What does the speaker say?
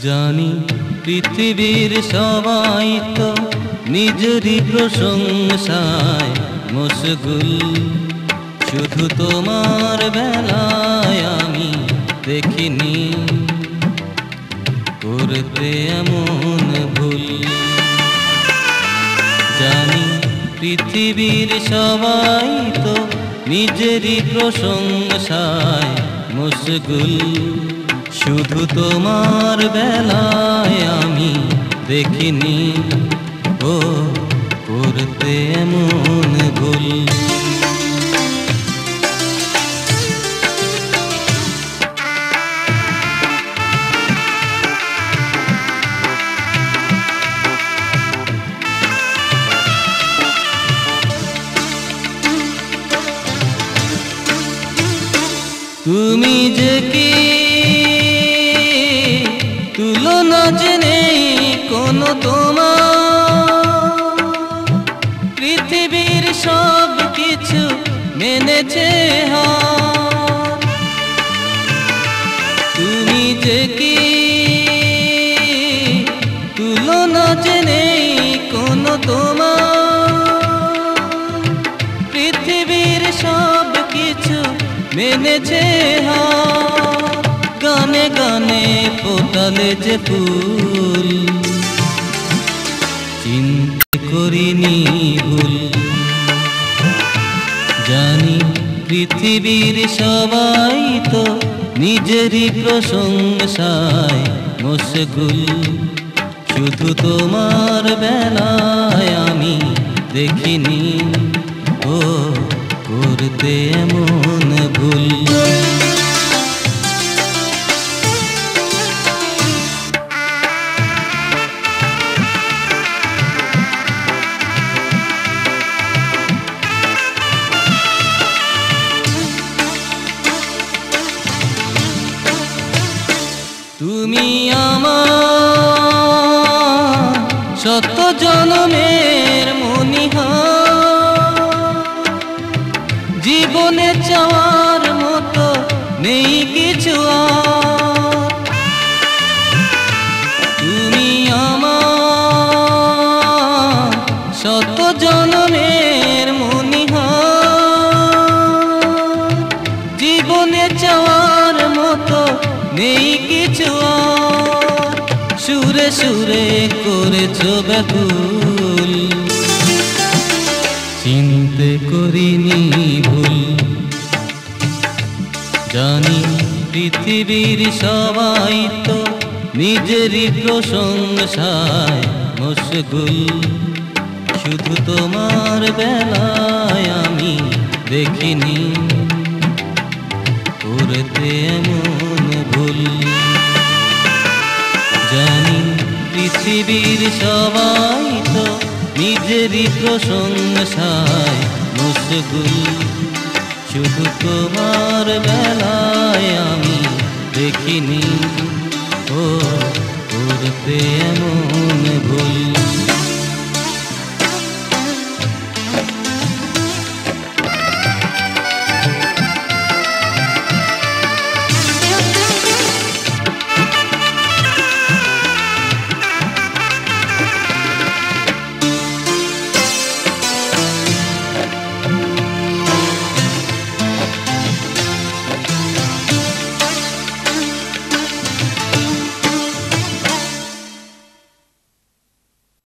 জানি পৃথিবীর সবাই তো নিজেরই প্রশংসায় মশগুল, শুধু তোমার বেলায় আমি দেখিনি করতে এমন ভুল। জানি পৃথিবীর সবাই তো নিজেরই প্রশংসায় মশগুল, শুধু তোমার বেলায় আমি দেখিনি ও করতে এমন ভুল। তুমি যে কি তুলনা জেনে কোনো তোমার, পৃথিবীর সব কিছু মেনেছে হার। তুমি যে কি তুলনা জেনে কোনো তোমার, পৃথিবীর সব কিছু মেনেছে হার। গানে গানে ফোটালে যে ফুল, চিন্তা করিনি ভুল। জানি পৃথিবীর সবাই তো নিজেরই প্রশংসায় মশগুল, শুধু তোমার বেলায় আমি দেখিনি ও করতে এমন ভুল। তুমি আমার শত জনমের মনিহা, জীবনে চাওয়ার মতো নেই কিছু আর। তুমি আমার শত জনমের মনিহা, জীবনে চাওয়ার মতো নেই কিছু আর। সুরে সুরে করেছো ব্যাকুল, চিনতে করিনি ভুল। জানি পৃথিবীর সবাই তো নিজেরই প্রশংসায় মশগুল, শুধু তোমার বেলায় আমি দেখিনি করতে এমন ভুল। জানি পৃথিবীর সবাই তো নিজেরই প্রশংসায় মশগুল, শুধু তোমার বেলায় আমি দেখিনি ও করতে এমন ভুল।